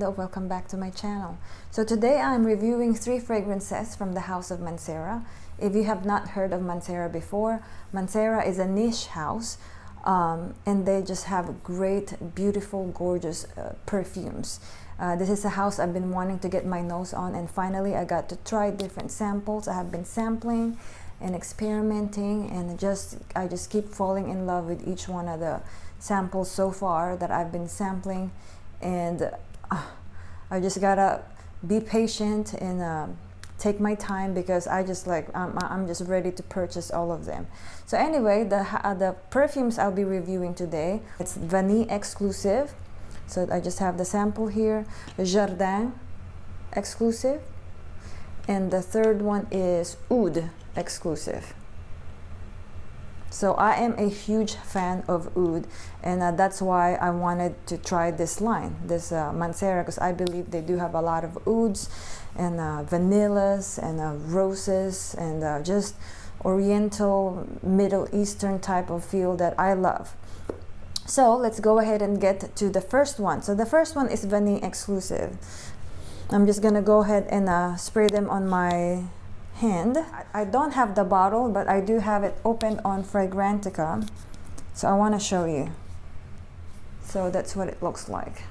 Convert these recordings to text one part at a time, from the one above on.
hello, welcome back to my channel. So today I'm reviewing 3 fragrances from the house of Mancera. If you have not heard of Mancera before, Mancera is a niche house and they just have great, beautiful, gorgeous perfumes. This is a house I've been wanting to get my nose on, and finally I got to try different samples. I have been sampling and experimenting, and I just keep falling in love with each one of the samples so far that I've been sampling, and I just gotta be patient and take my time, because I'm just ready to purchase all of them. So anyway, the perfumes I'll be reviewing today, it's Vanille Exclusive. So I just have the sample here, Jardin Exclusif, and the third one is Aoud Exclusive. So I am a huge fan of Aoud, and that's why I wanted to try this line, this Mancera, because I believe they do have a lot of Ouds and vanillas and roses and just oriental, Middle Eastern type of feel that I love. So let's go ahead and get to the first one. So the first one is Vanille Exclusive. I'm just gonna go ahead and spray them on my hand. I don't have the bottle, but I do have it opened on Fragrantica, so I want to show you. So that's what it looks like.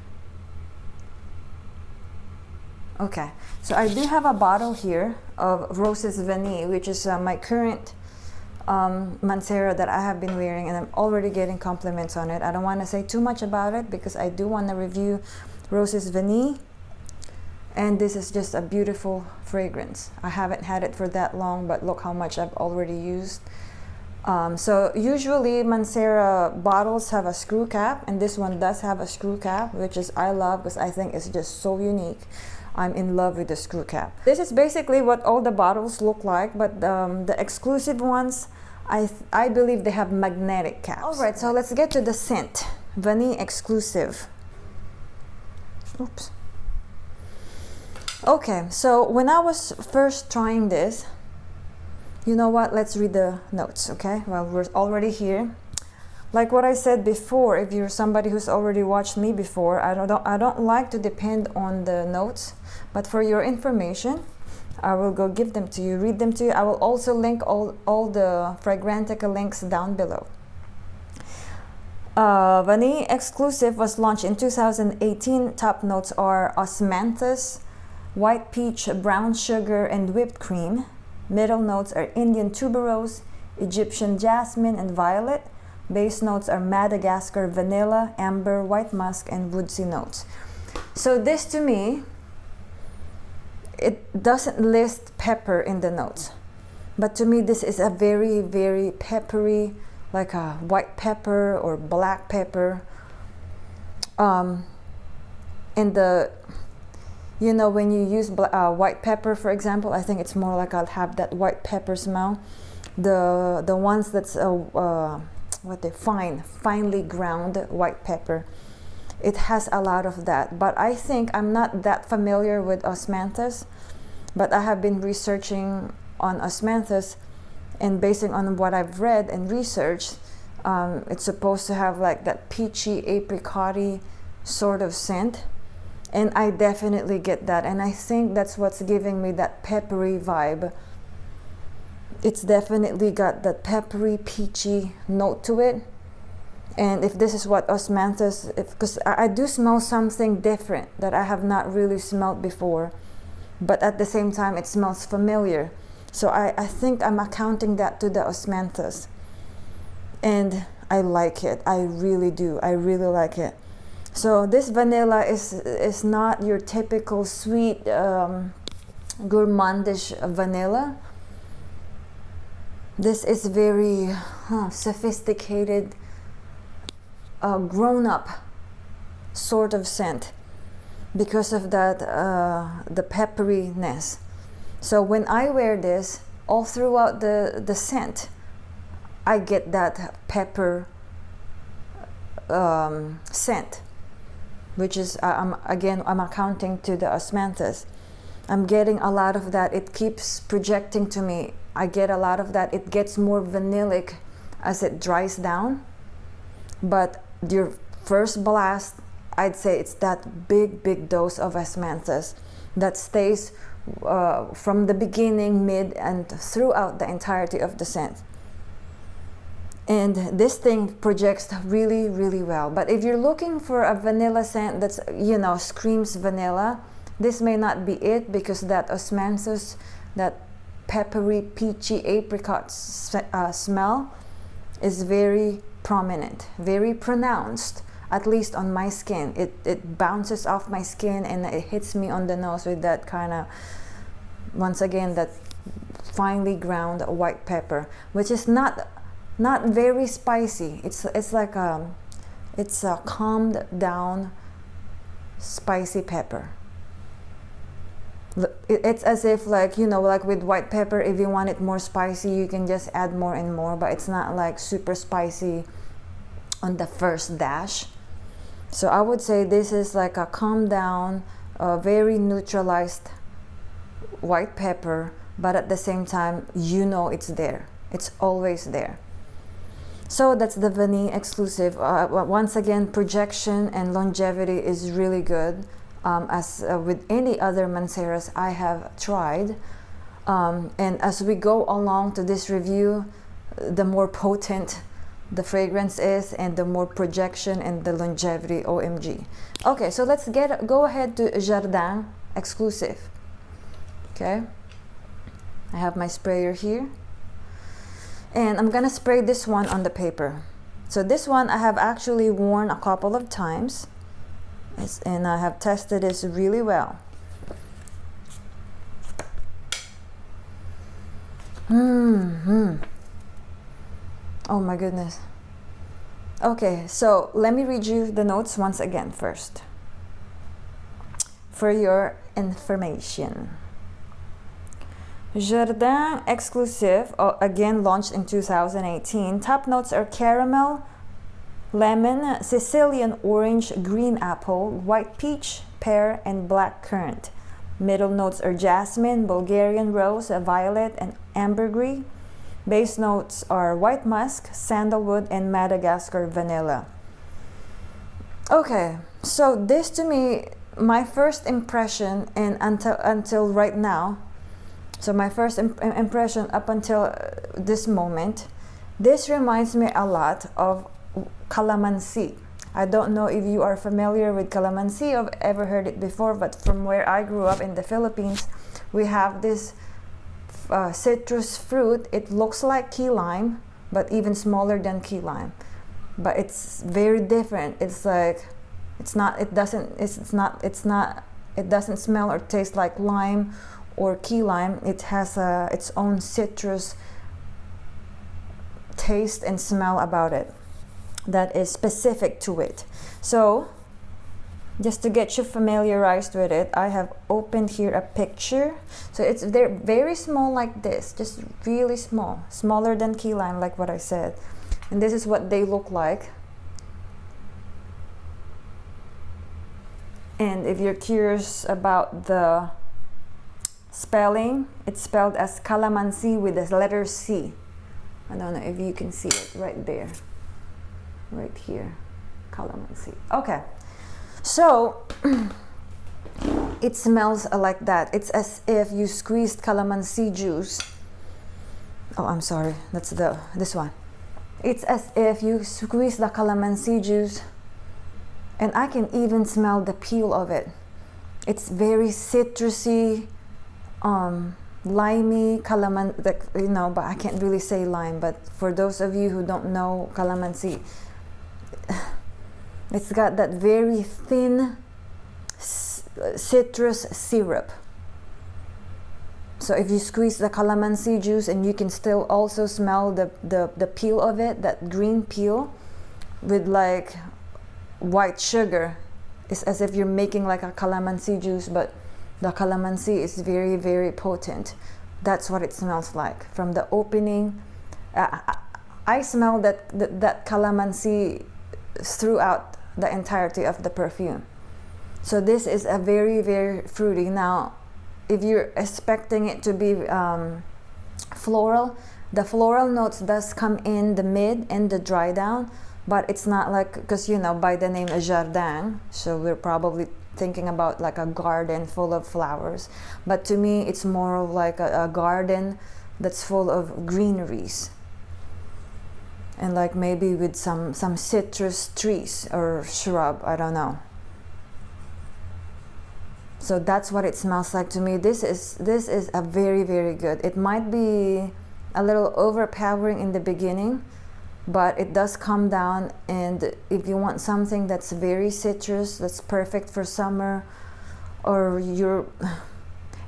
Okay, so I do have a bottle here of Roses Vanille, which is my current Mancera that I have been wearing, and I'm already getting compliments on it. I don't want to say too much about it because I do want to review Roses Vanille. And this is just a beautiful fragrance. I haven't had it for that long, but look how much I've already used. So usually Mancera bottles have a screw cap, and this one does have a screw cap, which is I love because I think it's just so unique. I'm in love with the screw cap. This is basically what all the bottles look like, but the exclusive ones, I believe they have magnetic caps. All right, so let's get to the scent. Vanille Exclusive. Oops. Okay, so when I was first trying this, you know what, let's read the notes, okay? Well, we're already here. Like what I said before, if you're somebody who's already watched me before, I don't like to depend on the notes, but for your information, I will go give them to you, read them to you. I will also link all the Fragrantica links down below. Vanille Exclusive was launched in 2018. Top notes are osmanthus, white peach, brown sugar, and whipped cream. Middle notes are Indian tuberose, Egyptian jasmine, and violet. Base notes are Madagascar vanilla, amber, white musk, and woodsy notes. So this, to me, it doesn't list pepper in the notes, but to me this is a very, very peppery, like a white pepper or black pepper. You know, when you use white pepper, for example, I think it's more like I'll have that white pepper smell. The ones that's finely ground white pepper, it has a lot of that. But I think I'm not that familiar with osmanthus, but I have been researching on osmanthus, and basing on what I've read and researched, it's supposed to have like that peachy, apricot-y sort of scent. And I definitely get that, and I think that's what's giving me that peppery vibe. It's definitely got that peppery, peachy note to it. And if this is what osmanthus, because I do smell something different that I have not really smelled before, but at the same time it smells familiar. So I think I'm accounting that to the osmanthus, and I like it. I really do. I really like it. So this vanilla is not your typical sweet, gourmandish vanilla. This is very sophisticated, grown-up sort of scent because of that, the pepperiness. So when I wear this, all throughout the scent, I get that pepper scent, which is, I'm accounting to the osmanthus. I'm getting a lot of that. It keeps projecting to me. I get a lot of that. It gets more vanillic as it dries down. But your first blast, I'd say it's that big dose of osmanthus that stays from the beginning, mid, and throughout the entirety of the scent. And this thing projects really well. But if you're looking for a vanilla scent that's, you know, screams vanilla, this may not be it, because that osmanthus, that peppery, peachy apricot smell is very prominent, very pronounced, at least on my skin. It bounces off my skin and it hits me on the nose with that kind of, once again, that finely ground white pepper, which is not very spicy. It's like it's a calmed down spicy pepper. It's as if, like, you know, like with white pepper, if you want it more spicy, you can just add more and more, but it's not like super spicy on the first dash. So I would say this is like a calmed down, very neutralized white pepper, but at the same time, you know, it's there. It's always there. So that's the Vanille Exclusive. Once again, projection and longevity is really good, as with any other Manceras I have tried. And as we go along to this review, the more potent the fragrance is, and the more projection and the longevity, OMG. Okay, so let's go ahead to Jardin Exclusif. Okay, I have my sprayer here. And I'm gonna spray this one on the paper. So this one I have actually worn a couple of times, and I have tested this really well. Oh my goodness. Okay, so let me read you the notes once again first, for your information. Jardin Exclusif, again launched in 2018. Top notes are caramel, lemon, Sicilian orange, green apple, white peach, pear, and black currant. Middle notes are jasmine, Bulgarian rose, violet, and ambergris. Base notes are white musk, sandalwood, and Madagascar vanilla. Okay, so this, to me, my first impression, and until right now, so my first impression up until this moment, this reminds me a lot of calamansi. I don't know if you are familiar with calamansi or ever heard it before, but from where I grew up in the Philippines, we have this citrus fruit. It looks like key lime, but even smaller than key lime. But it's very different. It's like, it doesn't smell or taste like lime or key lime. It has its own citrus taste and smell about it that is specific to it. So just to get you familiarized with it, I have opened here a picture. So they're very small like this, just really small, smaller than key lime, like what I said. And this is what they look like. And if you're curious about the spelling, it's spelled as calamansi with the letter C. I don't know if you can see it right there, right here, calamansi. Okay, so it smells like that. It's as if you squeezed calamansi juice. Oh, I'm sorry, that's this one. It's as if you squeeze the calamansi juice, and I can even smell the peel of it. It's very citrusy, limey, but I can't really say lime. But for those of you who don't know calamansi, it's got that very thin citrus syrup. So if you squeeze the calamansi juice, and you can still also smell the peel of it, that green peel with like white sugar. It's as if you're making like a calamansi juice, but the calamansi is very, very potent. That's what it smells like from the opening. I smell that calamansi throughout the entirety of the perfume. So this is a very, very fruity. Now, if you're expecting it to be floral, the floral notes does come in the mid and the dry down, but it's not like, because you know, by the name Jardin, so we're probably thinking about like a garden full of flowers, but to me it's more of like a garden that's full of greeneries, and like maybe with some citrus trees or shrub, I don't know. So that's what it smells like to me. This is a very, very good. It might be a little overpowering in the beginning, but it does calm down. And if you want something that's very citrus, that's perfect for summer, or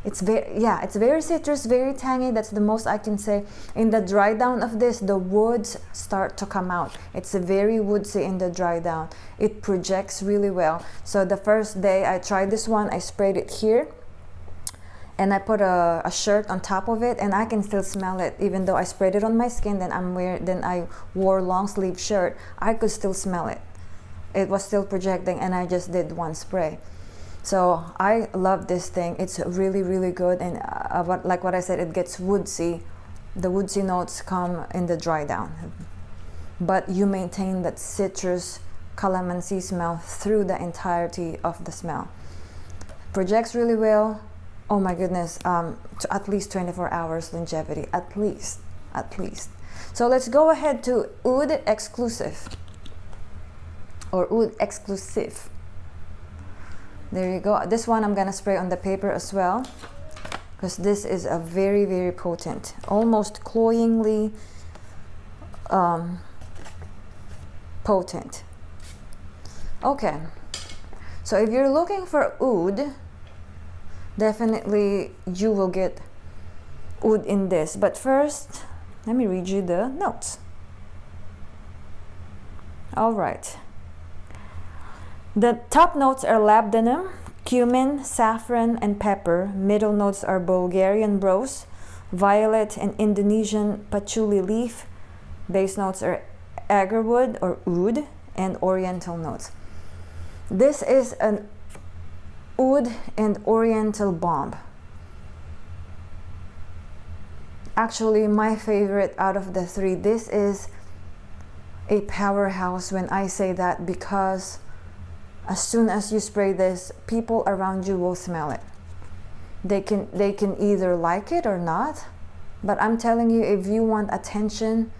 it's very citrus, very tangy. That's the most I can say. In the dry down of this, the woods start to come out. It's very woodsy in the dry down. It projects really well. So the first day I tried this one, I sprayed it here, and I put a shirt on top of it, and I can still smell it. Even though I sprayed it on my skin, then I wore long sleeve shirt, I could still smell it. It was still projecting, and I just did one spray. So I love this thing. It's really, really good. And like what I said, it gets woodsy. The woodsy notes come in the dry down, but you maintain that citrus calamansi smell through the entirety of the smell. Projects really well. Oh my goodness, to at least 24 hours longevity, at least. So let's go ahead to Aoud Exclusif, or Aoud Exclusif. There you go. This one I'm gonna spray on the paper as well, because this is a very, very potent, almost cloyingly potent. Okay, so if you're looking for oud, definitely you will get oud in this. But first, let me read you the notes. All right. The top notes are labdanum, cumin, saffron, and pepper. Middle notes are Bulgarian rose, violet, and Indonesian patchouli leaf. Base notes are agarwood or oud, and oriental notes. This is an oud and oriental bomb. Actually, my favorite out of the three. This is a powerhouse when I say that, because as soon as you spray this, people around you will smell it. They can either like it or not, but I'm telling you, if you want attention,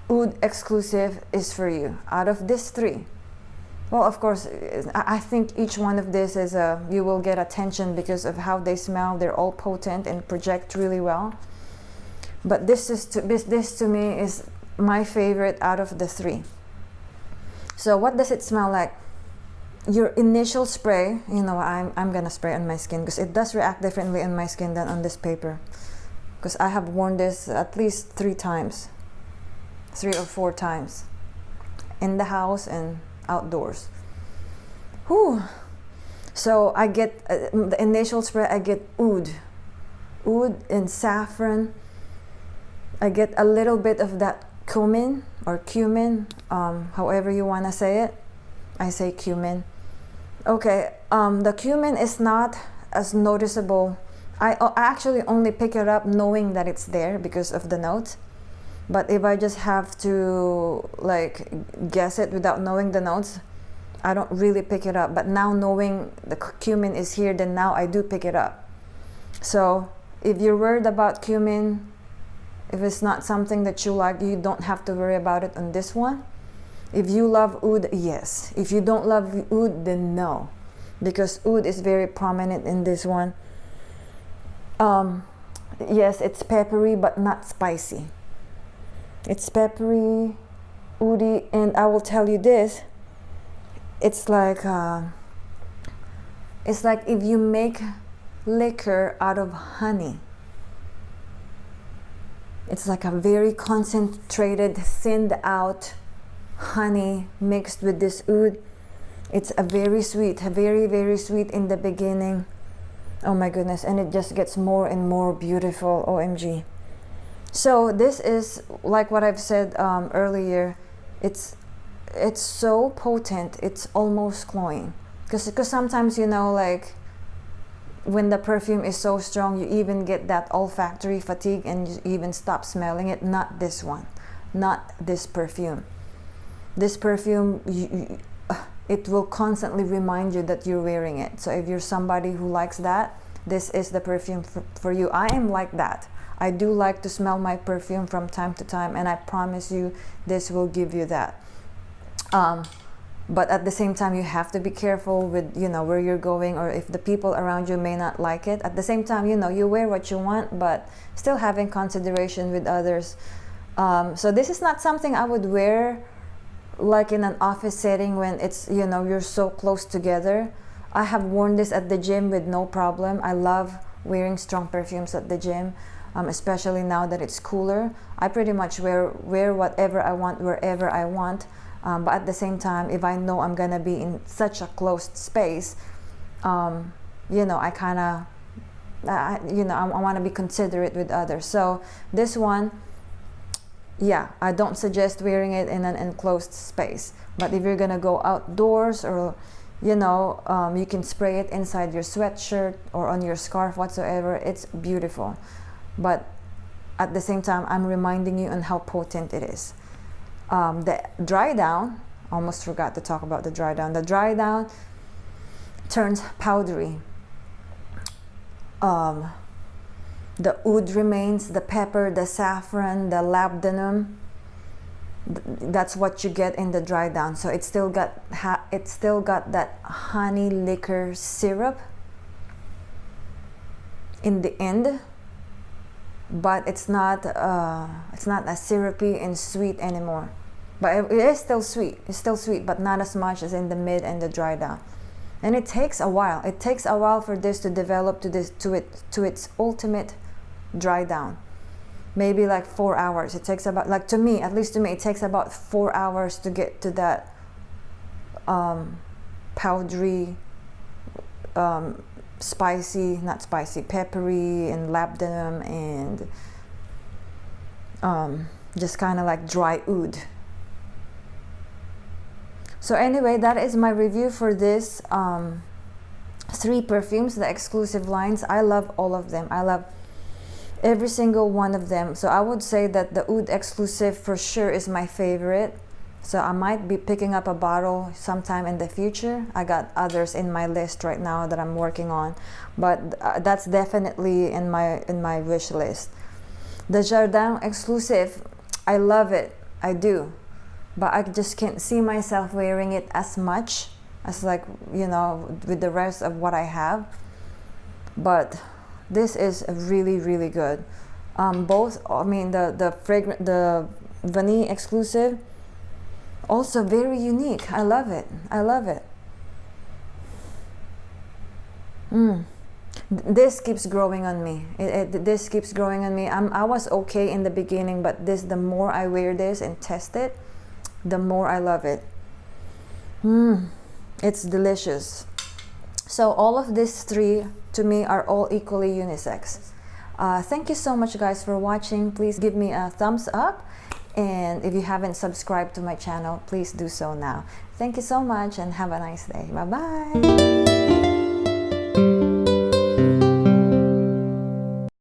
Aoud Exclusif is for you. Out of these three, well, of course, I think each one of this is you will get attention because of how they smell. They're all potent and project really well. But this to me is my favorite out of the three. So what does it smell like? Your initial spray, you know, I'm gonna spray on my skin because it does react differently on my skin than on this paper. Because I have worn this at least 3 or 4 times, in the house and outdoors. Whew. So I get the initial spray. I get oud and saffron. I get a little bit of that cumin, however you want to say it. I say cumin. Okay, the cumin is not as noticeable. I actually only pick it up knowing that it's there because of the notes. But if I just have to like guess it without knowing the notes, I don't really pick it up. But now knowing the cumin is here, then now I do pick it up. So if you're worried about cumin, if it's not something that you like, you don't have to worry about it on this one. If you love oud, yes. If you don't love oud, then no, because oud is very prominent in this one. Yes, it's peppery but not spicy. It's peppery, oudy, and I will tell you this. It's like if you make liquor out of honey. It's like a very concentrated, thinned out honey mixed with this oud. It's a very sweet, very, very sweet in the beginning. Oh my goodness, and it just gets more and more beautiful. OMG. So this is like what I've said earlier. It's so potent, it's almost cloying. Because sometimes, you know, like when the perfume is so strong, you even get that olfactory fatigue and you even stop smelling it. Not this one, not this perfume. this perfume, it will constantly remind you that you're wearing it. So if you're somebody who likes that, this is the perfume for you. I am like that. I do like to smell my perfume from time to time, and I promise you this will give you that. But at the same time, you have to be careful with, you know, where you're going, or if the people around you may not like it. At the same time, you know, you wear what you want, but still having consideration with others. So this is not something I would wear like in an office setting when it's, you know, you're so close together. I have worn this at the gym with no problem. I love wearing strong perfumes at the gym, especially now that it's cooler. I pretty much wear whatever I want, wherever I want. But at the same time, if I know I'm gonna be in such a closed space, you know, I kind of, you know, I want to be considerate with others. So this one, yeah, I don't suggest wearing it in an enclosed space. But if you're gonna go outdoors, or, you know, you can spray it inside your sweatshirt or on your scarf whatsoever. It's beautiful. But at the same time, I'm reminding you on how potent it is. The dry down, almost forgot to talk about the dry down. The dry down turns powdery. The oud remains, the pepper, the saffron, the labdanum. That's what you get in the dry down. So it's still got that honey liquor syrup in the end, but it's not as syrupy and sweet anymore. But it is still sweet. It's still sweet, but not as much as in the mid and the dry down. And it takes a while. It takes a while for this to develop to its ultimate dry down. Maybe like 4 hours. It takes about, like, to me, at least to me, it takes about 4 hours to get to that powdery, spicy, not spicy, peppery and labdanum, and just kind of like dry oud. So anyway, that is my review for this 3 perfumes, the exclusive lines. I love all of them. I love every single one of them. So I would say that the Aoud Exclusif for sure is my favorite. So I might be picking up a bottle sometime in the future. I got others in my list right now that I'm working on, but that's definitely in my wish list. The Jardin Exclusif, I love it. I do. But I just can't see myself wearing it as much as, like, you know, with the rest of what I have. But this is really, really good. Both, I mean, the Vanille Exclusive, also very unique. I love it. I love it. This keeps growing on me. This keeps growing on me. I was okay in the beginning, but the more I wear this and test it, the more I love it. It's delicious. So all of these 3 to me are all equally unisex. Thank you so much, guys, for watching. Please give me a thumbs up, and if you haven't subscribed to my channel, please do so now. Thank you so much, and have a nice day. Bye bye.